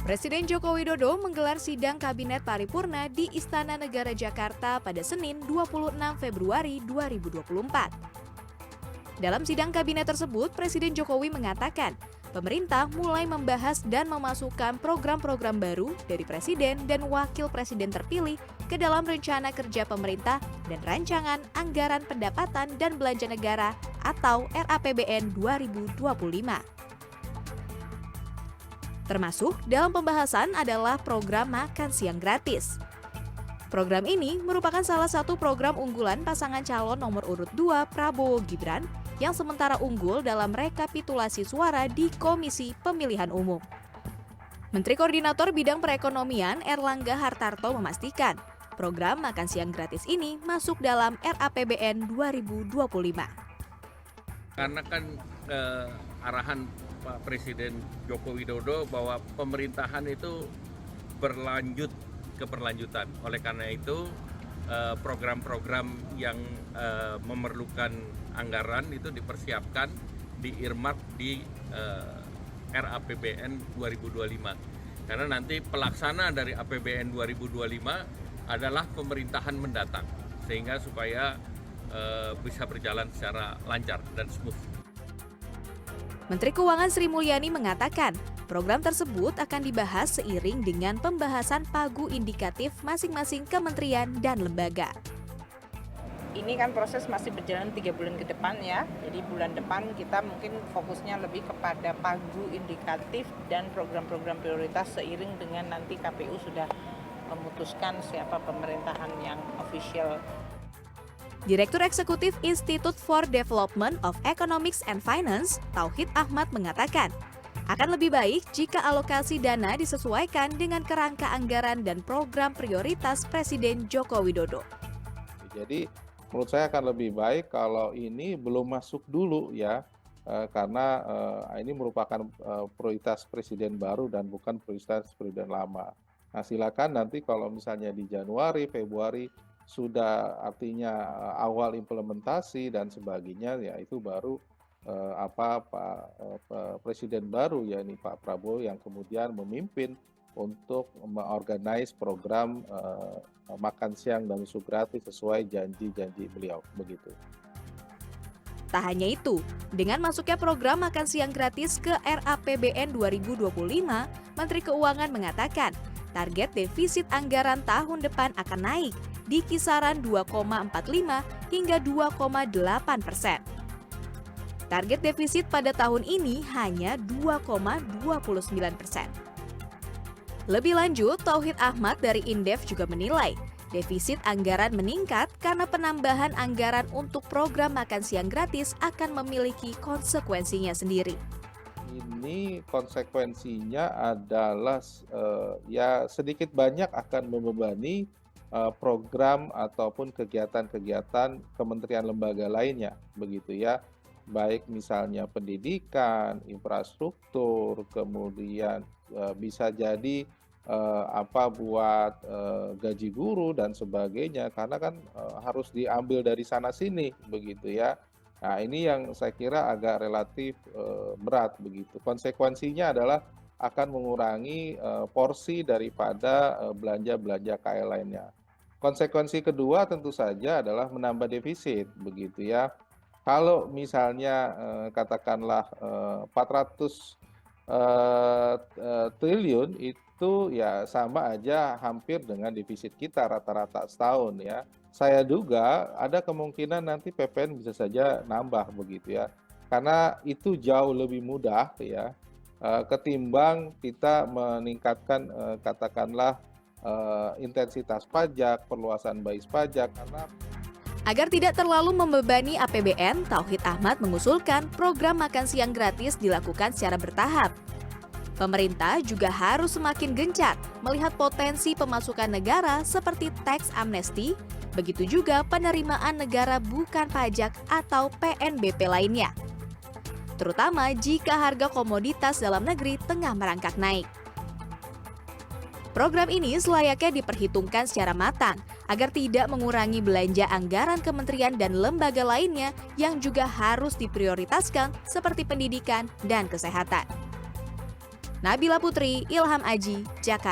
Presiden Joko Widodo menggelar sidang Kabinet Paripurna di Istana Negara Jakarta pada Senin 26 Februari 2024. Dalam sidang kabinet tersebut, Presiden Jokowi mengatakan, pemerintah mulai membahas dan memasukkan program-program baru dari Presiden dan Wakil Presiden terpilih ke dalam rencana kerja pemerintah dan rancangan anggaran pendapatan dan belanja negara atau RAPBN 2025. Termasuk dalam pembahasan adalah program makan siang gratis. Program ini merupakan salah satu program unggulan pasangan calon nomor urut 2 Prabowo Gibran yang sementara unggul dalam rekapitulasi suara di Komisi Pemilihan Umum. Menteri Koordinator Bidang Perekonomian Erlangga Hartarto memastikan program makan siang gratis ini masuk dalam RAPBN 2025. Karena kan arahan Pak Presiden Joko Widodo bahwa pemerintahan itu keberlanjutan. Oleh karena itu program-program yang memerlukan anggaran itu dipersiapkan, di-earmark di RAPBN 2025. Karena nanti pelaksana dari APBN 2025 adalah pemerintahan mendatang, sehingga supaya bisa berjalan secara lancar dan smooth. Menteri Keuangan Sri Mulyani mengatakan, program tersebut akan dibahas seiring dengan pembahasan pagu indikatif masing-masing kementerian dan lembaga. Ini kan proses masih berjalan 3 bulan ke depan ya, jadi bulan depan kita mungkin fokusnya lebih kepada pagu indikatif dan program-program prioritas seiring dengan nanti KPU sudah memutuskan siapa pemerintahan yang official. Direktur Eksekutif Institute for Development of Economics and Finance, Tauhid Ahmad mengatakan, akan lebih baik jika alokasi dana disesuaikan dengan kerangka anggaran dan program prioritas Presiden Joko Widodo. Jadi menurut saya akan lebih baik kalau ini belum masuk dulu ya, karena ini merupakan prioritas Presiden baru dan bukan prioritas Presiden lama. Nah silakan nanti kalau misalnya di Januari, Februari, sudah artinya awal implementasi dan sebagainya, ya itu baru Presiden baru ya ini Pak Prabowo yang kemudian memimpin untuk mengorganize program makan siang dan susu gratis sesuai janji-janji beliau begitu. Tak hanya itu, dengan masuknya program makan siang gratis ke RAPBN 2025, Menteri Keuangan mengatakan target defisit anggaran tahun depan akan naik di kisaran 2,45 hingga 2,8%. Target defisit pada tahun ini hanya 2,29%. Lebih lanjut, Tauhid Ahmad dari Indef juga menilai defisit anggaran meningkat karena penambahan anggaran untuk program makan siang gratis akan memiliki konsekuensinya sendiri. Ini konsekuensinya adalah ya sedikit banyak akan membebani program ataupun kegiatan-kegiatan kementerian lembaga lainnya, begitu ya. Baik misalnya pendidikan, infrastruktur, kemudian bisa jadi buat gaji guru dan sebagainya, karena kan harus diambil dari sana sini, begitu ya. Nah ini yang saya kira agak relatif berat begitu. Konsekuensinya adalah akan mengurangi porsi daripada belanja-belanja KL lainnya. Konsekuensi kedua tentu saja adalah menambah defisit, begitu ya. Kalau misalnya katakanlah 400 triliun itu ya sama aja hampir dengan defisit kita rata-rata setahun ya. Saya duga ada kemungkinan nanti PPN bisa saja nambah begitu ya. Karena itu jauh lebih mudah ya ketimbang kita meningkatkan katakanlah intensitas pajak, perluasan bais pajak karena Agar tidak terlalu membebani APBN, Tauhid Ahmad mengusulkan program makan siang gratis dilakukan secara bertahap. Pemerintah juga harus semakin gencar melihat potensi pemasukan negara seperti tax amnesty, begitu juga penerimaan negara bukan pajak atau PNBP lainnya. Terutama jika harga komoditas dalam negeri tengah merangkak naik. Program ini selayaknya diperhitungkan secara matang agar tidak mengurangi belanja anggaran kementerian dan lembaga lainnya yang juga harus diprioritaskan seperti pendidikan dan kesehatan. Nabila Putri, Ilham Aji, Jakarta.